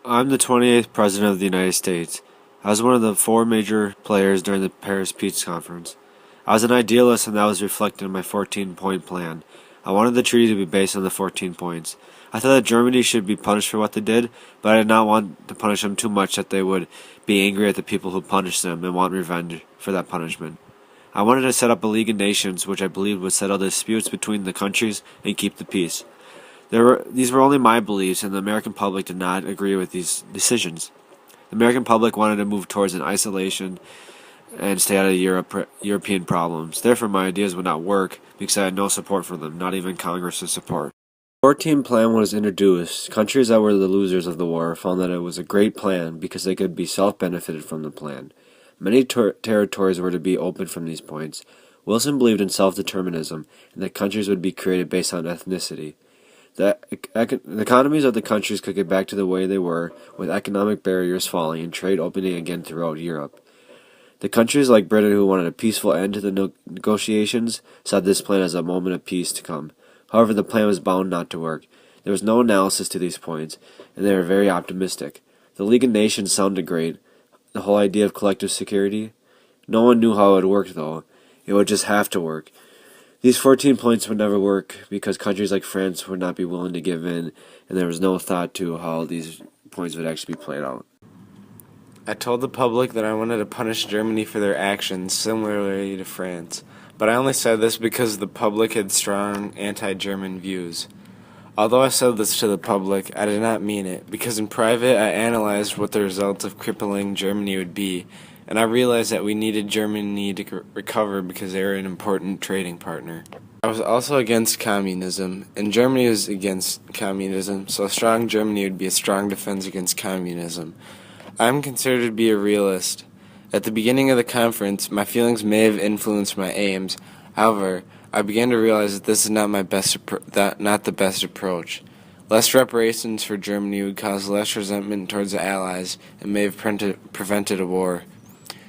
I'm the 28th President of the United States. I was one of the four major players during the Paris Peace Conference. I was an idealist, and that was reflected in my 14-point plan. I wanted the treaty to be based on the 14 points. I thought that Germany should be punished for what they did, but I did not want to punish them too much that they would be angry at the people who punished them and want revenge for that punishment. I wanted to set up a League of Nations, which I believed would settle disputes between the countries and keep the peace. These were only my beliefs, and the American public did not agree with these decisions. The American public wanted to move towards an isolation and stay out of European problems. Therefore, my ideas would not work because I had no support for them, not even Congress's support. The 14 plan was introduced. Countries that were the losers of the war found that it was a great plan because they could be self-benefited from the plan. Many territories were to be opened from these points. Wilson believed in self-determinism and that countries would be created based on ethnicity. The economies of the countries could get back to the way they were, with economic barriers falling and trade opening again throughout Europe. The countries like Britain, who wanted a peaceful end to the negotiations, saw this plan as a moment of peace to come. However, the plan was bound not to work. There was no analysis to these points, and they were very optimistic. The League of Nations sounded great. The whole idea of collective security. No one knew how it would work, though. It would just have to work. These 14 points would never work because countries like France would not be willing to give in, and there was no thought to how these points would actually be played out. I told the public that I wanted to punish Germany for their actions, similarly to France, but I only said this because the public had strong anti-German views. Although I said this to the public, I did not mean it, because in private I analyzed what the result of crippling Germany would be, and I realized that we needed Germany to recover because they were an important trading partner. I was also against communism, and Germany was against communism, so a strong Germany would be a strong defense against communism. I am considered to be a realist. At the beginning of the conference, my feelings may have influenced my aims. However, I began to realize that this is not not the best approach. Less reparations for Germany would cause less resentment towards the Allies and may have prevented a war.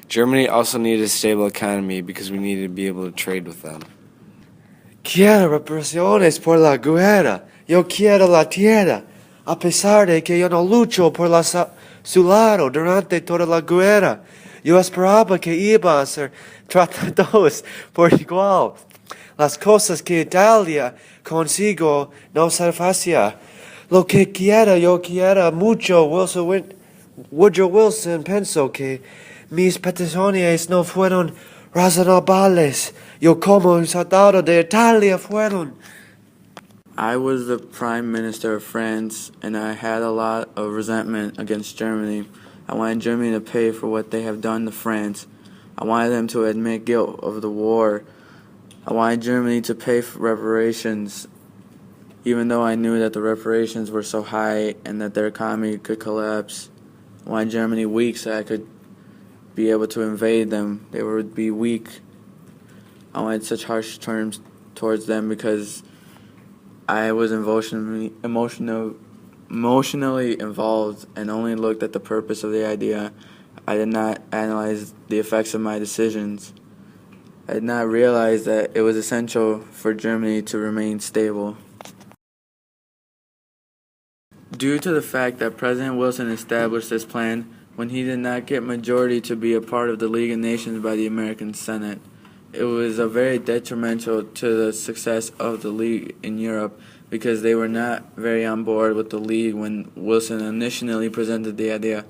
Germany also needed a stable economy because we needed to be able to trade with them. Quiero reparaciones por la guerra. Yo quiero la tierra. A pesar de que yo no lucho por su lado durante toda la guerra, yo esperaba que iba a ser tratados por igual. Las cosas que Italia consigo no ser fácil. Lo que quiera, yo quiera mucho. Woodrow Wilson pensó que mis peticiones no fueron razonables. Yo como soldado de Italia fueron. I was the Prime Minister of France, and I had a lot of resentment against Germany. I wanted Germany to pay for what they have done to France. I wanted them to admit guilt of the war. I wanted Germany to pay for reparations, even though I knew that the reparations were so high and that their economy could collapse. I wanted Germany weak so I could be able to invade them. They would be weak. I wanted such harsh terms towards them because I was emotionally involved and only looked at the purpose of the idea. I did not analyze the effects of my decisions. I did not realize that it was essential for Germany to remain stable. Due to the fact that President Wilson established this plan when he did not get majority to be a part of the League of Nations by the American Senate, it was very detrimental to the success of the League in Europe because they were not very on board with the League when Wilson initially presented the idea.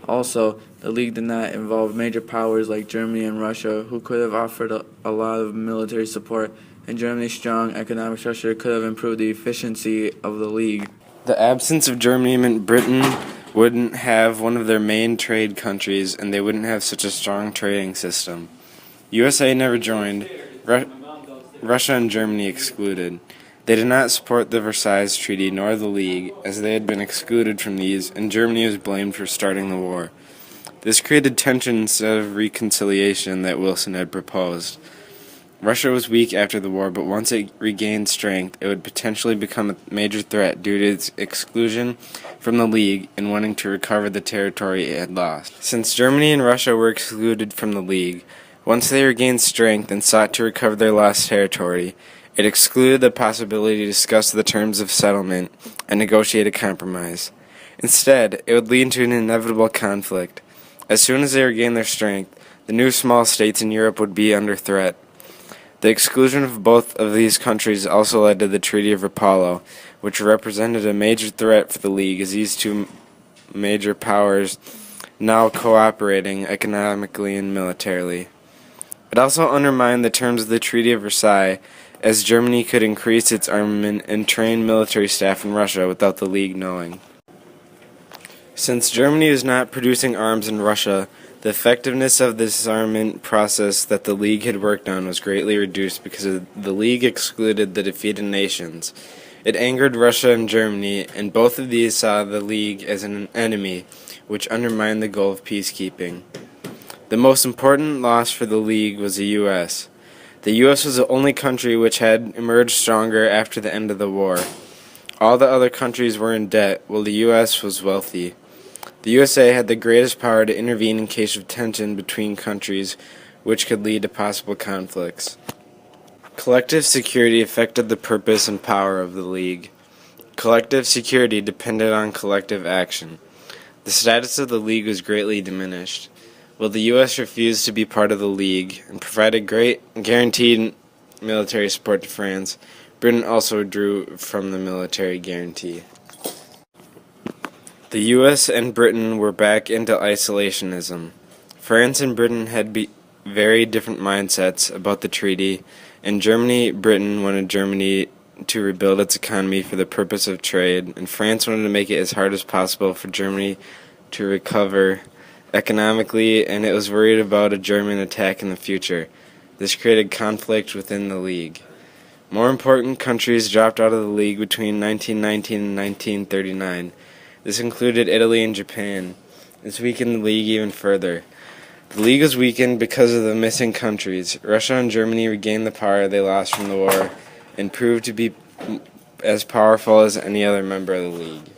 Also, the League did not involve major powers like Germany and Russia, who could have offered a lot of military support, and Germany's strong economic structure could have improved the efficiency of the League. The absence of Germany meant Britain wouldn't have one of their main trade countries, and they wouldn't have such a strong trading system. USA never joined, Russia and Germany excluded. They did not support the Versailles Treaty nor the League, as they had been excluded from these, and Germany was blamed for starting the war. This created tension instead of reconciliation that Wilson had proposed. Russia was weak after the war, but once it regained strength, it would potentially become a major threat due to its exclusion from the League and wanting to recover the territory it had lost. Since Germany and Russia were excluded from the League, once they regained strength and sought to recover their lost territory, it excluded the possibility to discuss the terms of settlement and negotiate a compromise. Instead, it would lead to an inevitable conflict. As soon as they regained their strength, the new small states in Europe would be under threat. The exclusion of both of these countries also led to the Treaty of Rapallo, which represented a major threat for the League as these two major powers now cooperating economically and militarily. It also undermined the terms of the Treaty of Versailles, as Germany could increase its armament and train military staff in Russia without the League knowing. Since Germany was not producing arms in Russia, the effectiveness of the disarmament process that the League had worked on was greatly reduced because the League excluded the defeated nations. It angered Russia and Germany, and both of these saw the League as an enemy, which undermined the goal of peacekeeping. The most important loss for the League was the U.S. The U.S. was the only country which had emerged stronger after the end of the war. All the other countries were in debt, while the U.S. was wealthy. The USA had the greatest power to intervene in case of tension between countries, which could lead to possible conflicts. Collective security affected the purpose and power of the League. Collective security depended on collective action. The status of the League was greatly diminished. While the U.S. refused to be part of the League and provided great guaranteed military support to France, Britain also withdrew from the military guarantee. The U.S. and Britain were back into isolationism. France and Britain had very different mindsets about the treaty, and Britain wanted Germany to rebuild its economy for the purpose of trade, and France wanted to make it as hard as possible for Germany to recover economically, and it was worried about a German attack in the future. This created conflict within the League. More important countries dropped out of the League between 1919 and 1939. This included Italy and Japan. This weakened the League even further. The League was weakened because of the missing countries. Russia and Germany regained the power they lost from the war and proved to be as powerful as any other member of the League.